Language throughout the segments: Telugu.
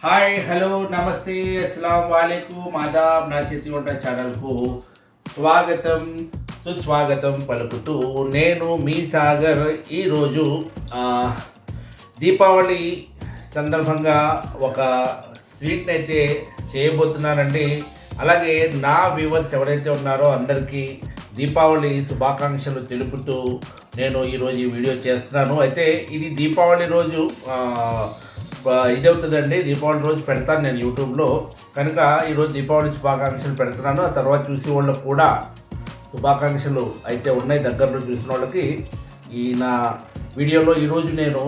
హాయ్ హలో నమస్తే అస్సలం వాలేకుమ్ ఆదాబ్ నా చేతి వంట ఛానల్కు స్వాగతం సుస్వాగతం పలుకుతూ నేను మీ సాగర్. ఈరోజు దీపావళి సందర్భంగా ఒక స్వీట్ని అయితే చేయబోతున్నానండి. అలాగే నా వ్యూవర్స్ ఎవరైతే ఉన్నారో అందరికీ దీపావళి శుభాకాంక్షలు తెలుపుతూ నేను ఈరోజు ఈ వీడియో చేస్తున్నాను. అయితే ఇది దీపావళి రోజు ఇది అవుతుందండి. దీపావళి రోజు పెడతాను నేను యూట్యూబ్లో, కనుక ఈరోజు దీపావళి శుభాకాంక్షలు పెడుతున్నాను. ఆ తర్వాత చూసే వాళ్ళకు కూడా శుభాకాంక్షలు అయితే ఉన్నాయి. దగ్గరలో చూసిన వాళ్ళకి ఈ నా వీడియోలో ఈరోజు నేను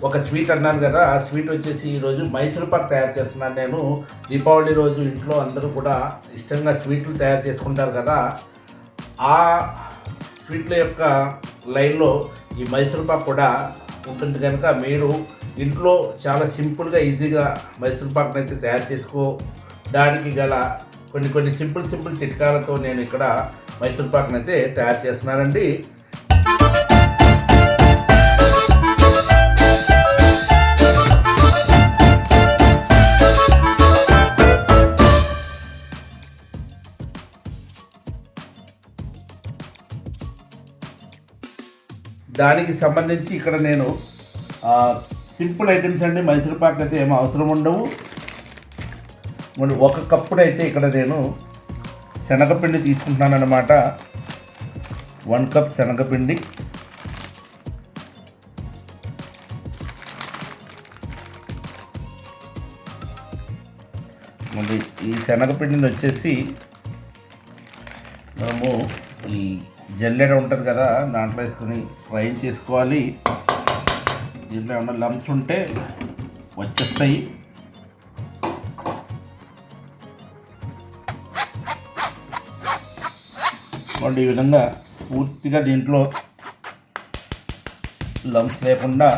ఒక స్వీట్ అన్నాను కదా, ఆ స్వీట్ వచ్చేసి ఈరోజు మైసూర్ పాక్ తయారు చేస్తున్నాను నేను. దీపావళి రోజు ఇంట్లో అందరూ కూడా ఇష్టంగా స్వీట్లు తయారు చేసుకుంటారు కదా, ఆ స్వీట్ల యొక్క లైన్లో ఈ మైసూర్ పాక్ కూడా ఉంటుంది. కనుక మీరు ఇంట్లో చాలా సింపుల్గా ఈజీగా మైసూర్ పాక్ని అయితే తయారు చేసుకోవడానికి గల కొన్ని సింపుల్ చిట్కాలతో నేను ఇక్కడ మైసూర్ పాక్ని అయితే తయారు చేస్తున్నానండి. దానికి సంబంధించి ఇక్కడ నేను సింపుల్ ఐటమ్స్ అండి. మైసూర్ పాక్ అయితే ఏమో అవసరం ఉండవు. మరి ఒక కప్పుడు అయితే ఇక్కడ నేను శనగపిండి తీసుకుంటున్నాను అన్నమాట. 1 కప్ శనగపిండి, మరి ఈ శనగపిండిని వచ్చేసి మనము ఈ జల్లెడ ఉంటుంది కదా, దాంట్లో వేసుకొని ఫ్రై చేసుకోవాలి. దీంట్లో ఏమన్నా లమ్స్ ఉంటే వచ్చేస్తాయి. ఈ విధంగా పూర్తిగా దీంట్లో లమ్స్ లేకుండా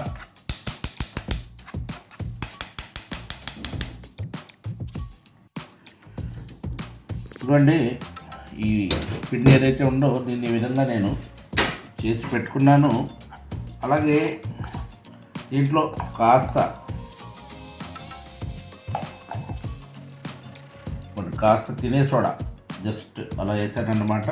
ఇవ్వండి. ఈ పిండి ఏదైతే ఉందో దీన్ని ఈ విధంగా నేను చేసి పెట్టుకున్నాను. అలాగే దీంట్లో కాస్త తినే సోడా జస్ట్ అలా వేసానన్నమాట.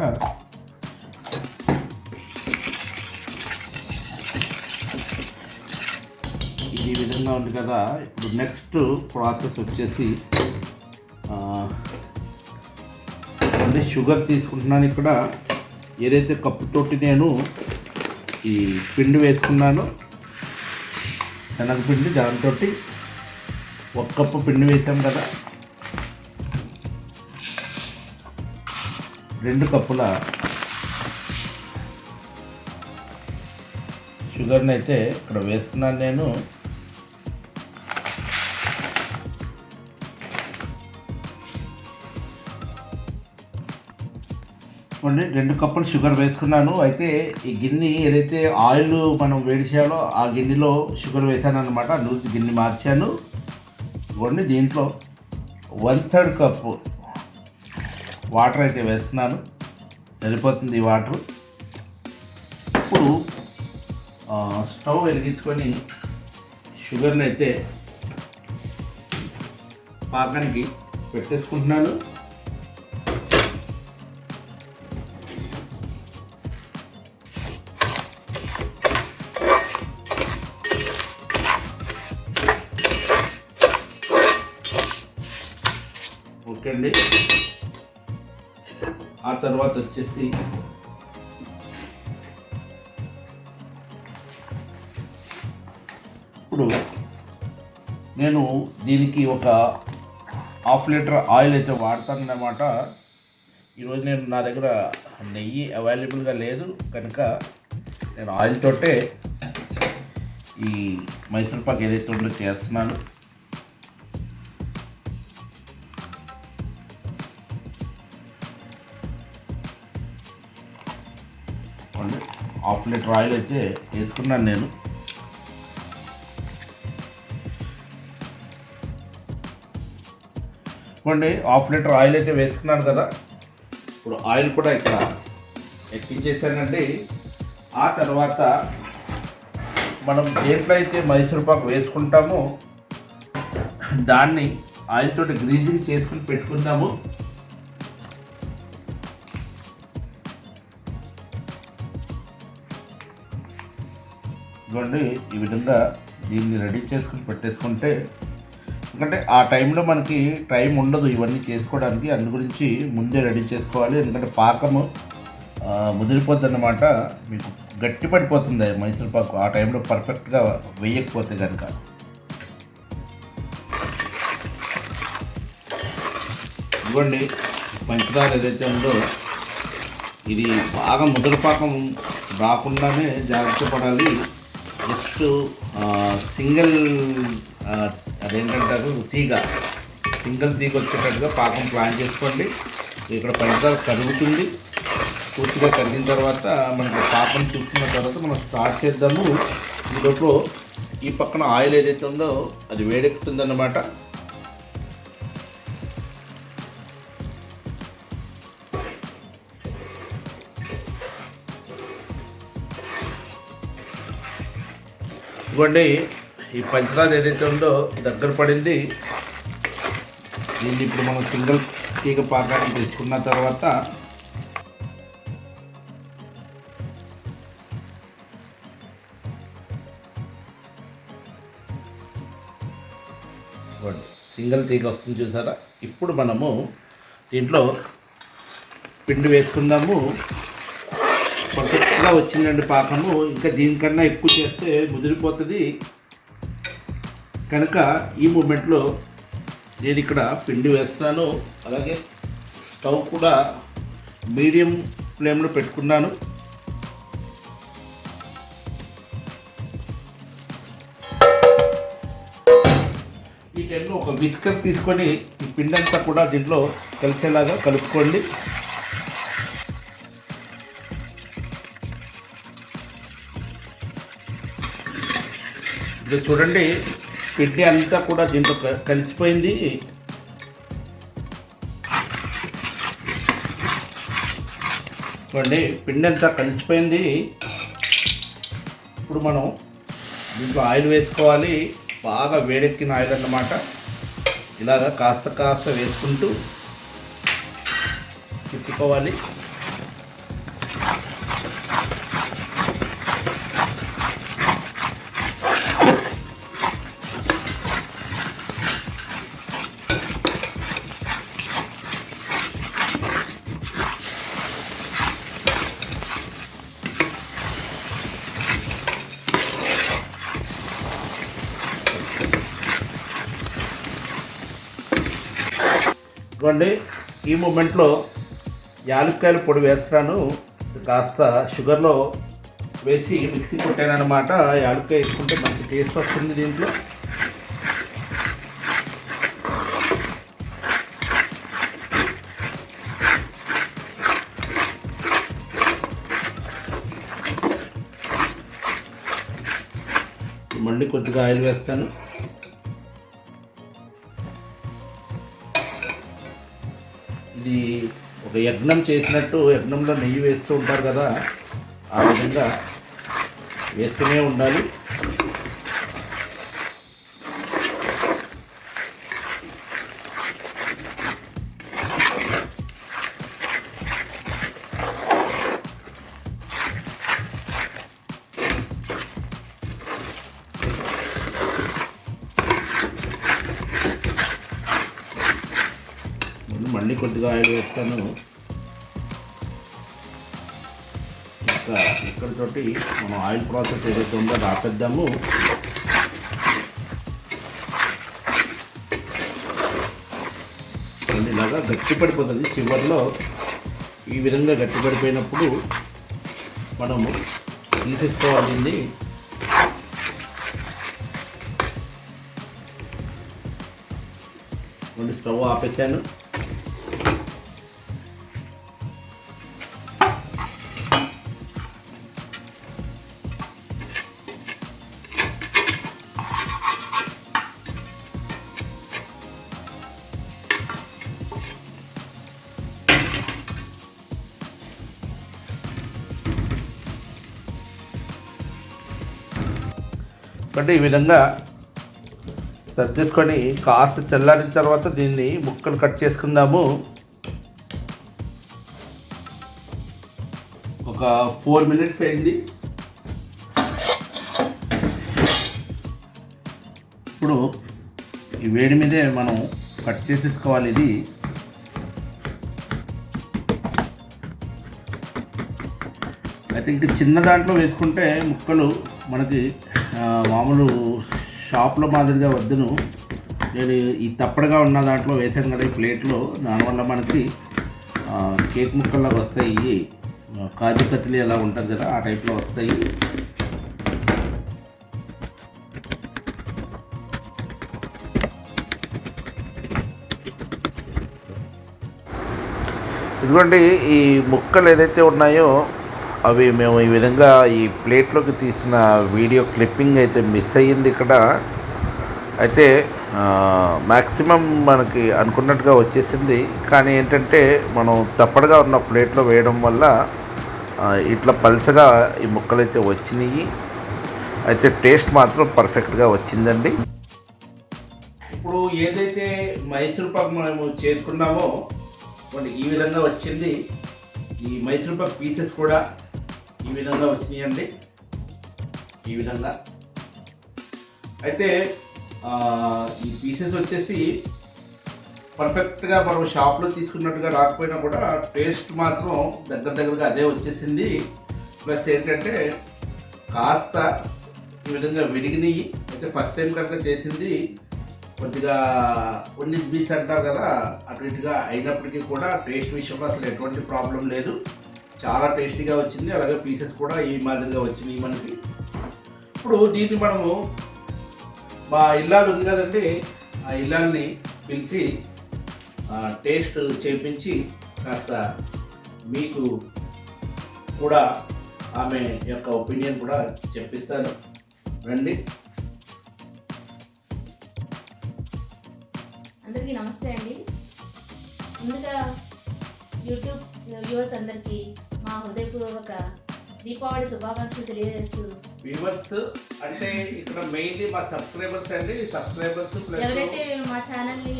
ఇది ఈ విధంగా ఉంది కదా. ఇప్పుడు నెక్స్ట్ ప్రాసెస్ వచ్చేసి షుగర్ తీసుకుంటున్నాను. ఇక్కడ ఏదైతే కప్పుతోటి నేను ఈ పిండి వేసుకున్నానో శనగపిండి, దాంతో 1 కప్పు పిండి వేసాం కదా, 2 కప్పుల షుగర్ని అయితే ఇక్కడ వేస్తున్నాను నేను. చూడండి, 2 కప్పులు షుగర్ వేసుకున్నాను. అయితే ఈ గిన్నె ఏదైతే ఆయిల్ మనం వేడి చేయాలో ఆ గిన్నెలో షుగర్ వేసాను అనమాట. లూజ్ గిన్నె మార్చాను. చూడండి, దీంట్లో 1/3 కప్పు వాటర్ అయితే వేస్తున్నాను. సరిపోతుంది ఈ వాటర్. ఇప్పుడు స్టవ్ వెలిగించుకొని షుగర్ని అయితే పాకానికి పెట్టేసుకుంటున్నాను. ఓకే అండి. ఆ తర్వాత వచ్చేసి ఇప్పుడు నేను దీనికి ఒక 1/2 లీటర్ ఆయిల్ అయితే వాడతానన్నమాట. ఈరోజు నా దగ్గర నెయ్యి అవైలబుల్గా లేదు కనుక నేను ఆయిల్ తోటే ఈ మైసూర్ పాక్ ఏదైతే ఉందో చేస్తున్నాను. 1/2 లీటర్ ఆయిల్ అయితే వేసుకున్నాను నేను. చూడండి, 1/2 లీటర్ ఆయిల్ అయితే వేసుకున్నాను కదా. ఇప్పుడు ఆయిల్ కూడా ఇక్కడ ఎక్కించేసానండి. ఆ తర్వాత మనం దేంట్లో అయితే మైసూర్ పాకు వేసుకుంటామో దాన్ని ఆయిల్ తోటి గ్రీజింగ్ చేసుకుని పెట్టుకుందాము. ఇదిగోండి, ఈ విధంగా దీన్ని రెడీ చేసుకుని పెట్టేసుకుంటే, ఎందుకంటే ఆ టైంలో మనకి టైం ఉండదు ఇవన్నీ చేసుకోవడానికి, అందు గురించి ముందే రెడీ చేసుకోవాలి. ఎందుకంటే పాకము ముదిరిపోద్ది అన్నమాట, మీకు గట్టి పడిపోతుంది మైసూర్ పాకు ఆ టైంలో పర్ఫెక్ట్గా వేయకపోతే కనుక. ఇదిగోండి, పంచదార ఏదైతే ఉందో ఇది బాగా ముదిరిపాకం రాకుండానే జాగ్రత్త పడాలి. జస్ట్ సింగిల్ అదేంటంటారు సింగిల్ తీగ వచ్చేటట్టుగా పాకం ప్లాన్ చేసుకోండి. ఇక్కడ పంచదార కరుగుతుంది, పూర్తిగా కరిగిన తర్వాత మనకి పాకం చూసుకున్న తర్వాత మనం స్టార్ట్ చేద్దాము. ఈలోపు ఈ పక్కన ఆయిల్ ఏదైతే ఉందో అది వేడెక్కుతుందన్నమాట. ఇవ్వండి, ఈ పంచదార ఏదైతే ఉందో దగ్గర పడింది. దీన్ని ఇప్పుడు మనం సింగిల్ తీగ పాకాన్ని తెచ్చుకున్న తర్వాత సింగిల్ తీగ వస్తుంది చూసారా. ఇప్పుడు మనము దీంట్లో పిండి వేసుకుందాము. పర్ఫెక్ట్గా వచ్చిందండి పాకము. ఇంకా దీనికన్నా ఎక్కువ చేస్తే ముదిరిపోతుంది కనుక ఈ మూమెంట్లో నేను ఇక్కడ పిండి వేస్తున్నాను. అలాగే స్టవ్ కూడా మీడియం ఫ్లేమ్లో పెట్టుకున్నాను. ఈ టైంలో ఒక విస్కర్ తీసుకొని ఈ పిండి అంతా కూడా దీంట్లో కలిసేలాగా కలుపుకోండి. ఇది చూడండి, పిండి అంతా కూడా దీంట్లో కలిసిపోయింది. చూడండి, పిండి అంతా కలిసిపోయింది. ఇప్పుడు మనం దీంట్లో ఆయిల్ వేసుకోవాలి. బాగా వేడెక్కిన ఆయిల్ అన్నమాట. ఇలాగా కాస్త కాస్త వేసుకుంటూ తిప్పుకోవాలి. చూడండి, ఈ మూమెంట్లో యాలక్కాయల పొడి వేస్తున్నాను. కాస్త షుగర్లో వేసి మిక్సీ కొట్టాను అనమాట. యాలక్కాయ వేసుకుంటే మంచి టేస్ట్ వస్తుంది దీంట్లో. మళ్ళీ కొద్దిగా ఆయిల్ వేస్తాను. ఇది ఒక యజ్ఞం చేసినట్టు, యజ్ఞంలో నెయ్యి వేస్తూ ఉంటారు కదా, ఆ విధంగా వేస్తూనే ఉండాలి. మళ్ళీ కొద్దిగా ఆయిల్ వేస్తాను. ఇంకా ఇక్కడితోటి మనం ఆయిల్ ప్రాసెస్ ఏదైతే ఉందో రాపేద్దాము. ఇలాగా గట్టి పడిపోతుంది చివరిలో. ఈ విధంగా గట్టి పడిపోయినప్పుడు మనము తీసేసుకోవాల్సింది. స్టవ్ ఆపేసాను. అంటే ఈ విధంగా సర్దేసుకొని కాస్త చల్లారిన తర్వాత దీన్ని ముక్కలు కట్ చేసుకుందాము. ఒక 4 minutes అయింది. ఇప్పుడు ఈ వేడి మీదే మనం కట్ చేసేసుకోవాలి. ఇది అయితే ఇంక చిన్న దాంట్లో వేసుకుంటే ముక్కలు మనకి మామూలు షాప్లో మాదిరిగా వద్దును. నేను ఈ తప్పడుగా ఉన్న దాంట్లో వేసాను కదా ఈ ప్లేట్లో, దానివల్ల మనకి కేక్ ముక్కల్లాగా వస్తాయి. కాజు కత్తిలి ఎలా ఉంటుంది కదా ఆ టైప్లో వస్తాయి. ఇదిగోండి, ఈ ముక్కలు ఏదైతే ఉన్నాయో అవి మేము ఈ విధంగా ఈ ప్లేట్లోకి తీసిన వీడియో క్లిప్పింగ్ అయితే మిస్ అయ్యింది ఇక్కడ. అయితే మ్యాక్సిమం మనకి అనుకున్నట్టుగా వచ్చేసింది. కానీ ఏంటంటే మనం తప్పడుగా ఉన్న ప్లేట్లో వేయడం వల్ల ఇట్లా పల్సగా ఈ ముక్కలు అయితే వచ్చినాయి. అయితే టేస్ట్ మాత్రం పర్ఫెక్ట్గా వచ్చిందండి. ఇప్పుడు ఏదైతే మైసూర్ పాక్ మేము చేసుకున్నామో ఈ విధంగా వచ్చింది. ఈ మైసూర్ పాక్ పీసెస్ కూడా ఈ విధంగా వచ్చినాయండి. ఈ విధంగా అయితే ఈ పీసెస్ వచ్చేసి పర్ఫెక్ట్గా మనం షాప్లో తీసుకున్నట్టుగా రాకపోయినా కూడా టేస్ట్ మాత్రం దగ్గరగా అదే వచ్చేసింది. ప్లస్ ఏంటంటే కాస్త ఈ విధంగా విడిగినాయి. అయితే ఫస్ట్ టైం కనుక చేసింది కొద్దిగా 19-20 అంటారు కదా, అటు ఇటుగా అయినప్పటికీ కూడా టేస్ట్ విషయంలో అసలు ఎటువంటి ప్రాబ్లం లేదు. చాలా టేస్టీగా వచ్చింది. అలాగే పీసెస్ కూడా ఈ మాదిరిగా వచ్చినాయి మనకి. ఇప్పుడు దీన్ని మనము మా ఇల్లాలు ఉంది కదండి, ఆ ఇల్లాల్ని పిలిచి టేస్ట్ చేయించి కాస్త మీకు కూడా ఆమె యొక్క ఒపీనియన్ కూడా చెప్పిస్తాను. రండి. అందరికీ నమస్తే అండి. ముందుగా యూట్యూబ్ వ్యూవర్స్ అందరికీ మా హృదయపూర్వక దీపావళి శుభాకాంక్షలు తెలియజేస్తూ, వ్యూవర్స్ అంటే ఇక్కడ మెయిన్లీ మా సబ్స్క్రైబర్స్ అండి. సబ్స్క్రైబర్స్ ఎవరైతే మా ఛానల్ని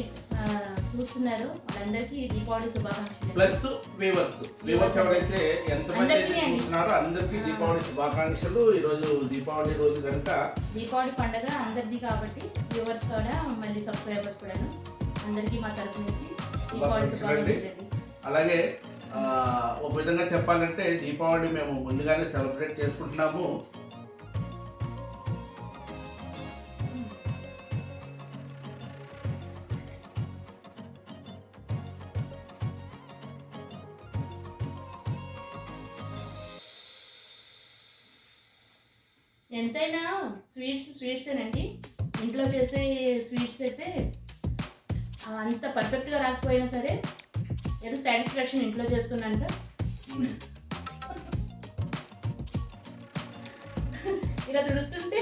చూస్తున్నారో వాళ్ళందరికీ దీపావళి శుభాకాంక్షలు. ప్లస్ వ్యూవర్స్ ఎవరైతే ఎంతమంది చూస్తున్నారో అందరికీ దీపావళి శుభాకాంక్షలు. ఈరోజు దీపావళి రోజు కనుక దీపావళి పండుగ అందరిది కాబట్టి వ్యూవర్స్ కూడా మళ్ళీ సబ్స్క్రైబర్స్ కూడా అందరికీ మా తరపు నుంచి దీపావళి శుభాకాంక్షలు. అలాగే ఒక విధంగా చెప్పాలంటే దీపావళి మేము ముందుగానే సెలబ్రేట్ చేసుకుంటున్నాము. ఎంతైనా స్వీట్సేనండి. ఇంట్లో చేసే స్వీట్స్ అయితే అంత పర్ఫెక్ట్గా రాకపోయినా సరే ఏదో సాటిస్ఫాక్షన్ ఇంట్లో చేసుకున్నాక ఇలా తుడుస్తుంటే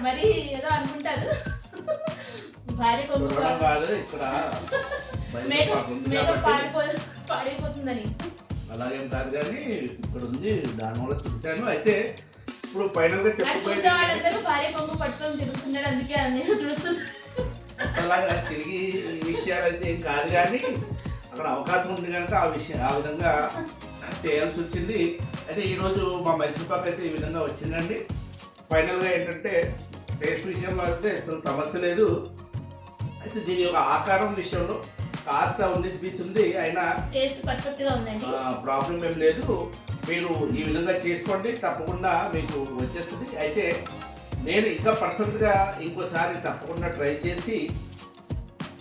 మరి ఏదో అనుకుంటారు భార్య కొంగు పాడైపోతుందని. అలాగేం కాదు కానీ ఇక్కడ ఉంది, దానివల్ల చూశాను. అయితే ఇప్పుడు ఫైనల్ గా చూసే వాళ్ళందరూ భార్య కొంగు పట్టుకొని తిరుగుతున్నాడు, అందుకే నేను చూస్తున్నాను. అలాగా తిరిగి విషయాలు అయితే ఏం కాదు కానీ అక్కడ అవకాశం ఉంది కనుక ఆ విధంగా చేయాల్సి వచ్చింది. అయితే ఈరోజు మా మైసూర్ పాక్ అయితే ఈ విధంగా వచ్చిందండి. ఫైనల్గా ఏంటంటే టేస్ట్ విషయంలో అయితే అసలు సమస్య లేదు. అయితే దీని యొక్క ఆకారం విషయంలో కాస్త 19-20 ఉంది, అయినా టేస్ట్ పర్ఫెక్ట్గా ఉందండి. ప్రాబ్లం ఏం లేదు. మీరు ఈ విధంగా చేసుకోండి, తప్పకుండా మీకు వచ్చేస్తుంది. అయితే నేను ఇంకా పర్ఫెక్ట్గా ఇంకోసారి తప్పకుండా ట్రై చేసి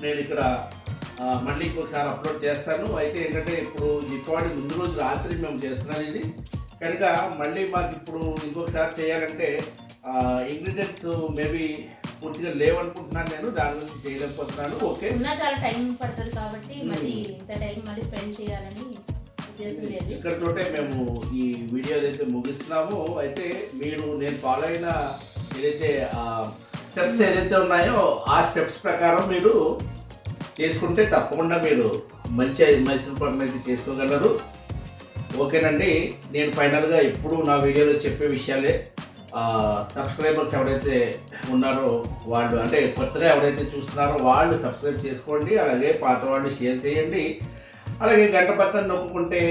నేను ఇక్కడ మళ్ళీ ఇంకొకసారి అప్లోడ్ చేస్తాను. అయితే ఏంటంటే ఇప్పుడు దీపావళి ముందు రోజు రాత్రి మేము చేస్తున్నాను ఇది కనుక మళ్ళీ మాకు ఇప్పుడు ఇంకొకసారి చేయాలంటే ఇంగ్రీడియంట్స్ మేబీ పూర్తిగా లేవనుకుంటున్నాను. నేను దాని గురించి చేయలేకపోతున్నాను. ఓకే, చాలా టైం పడుతుంది కాబట్టి మళ్ళీ ఇంత టైం మళ్ళీ స్పెండ్ చేయాలని ఇక్కడతోటే మేము ఈ వీడియో అయితే ముగిస్తున్నాము. అయితే మీరు నేను ఫాలో అయిన ఏదైతే స్టెప్స్ ఏదైతే ఉన్నాయో ఆ స్టెప్స్ ప్రకారం మీరు చేసుకుంటే తప్పకుండా మీరు మంచి మైసూర్ పాక్ అయితే చేసుకోగలరు. ఓకేనండి, నేను ఫైనల్గా ఎప్పుడు నా వీడియోలో చెప్పే విషయాలే. సబ్స్క్రైబర్స్ ఎవరైతే ఉన్నారో వాళ్ళు, అంటే కొత్తగా ఎవరైతే చూస్తున్నారో వాళ్ళు సబ్స్క్రైబ్ చేసుకోండి. అలాగే పాత వాళ్ళు షేర్ చేయండి. అలాగే గంట పక్కన నొక్కుంటే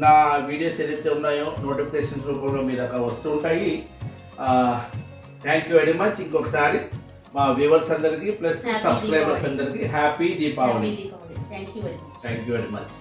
నా వీడియోస్ ఏదైతే ఉన్నాయో నోటిఫికేషన్స్ రూపంలో మీ దాకా వస్తూ ఉంటాయి. Thank you very much. ఇంకొకసారి మా వ్యూవర్స్ అందరికీ ప్లస్ సబ్స్క్రైబర్స్ అందరికీ happy Deepavali. Thank you very much. Thank you very much.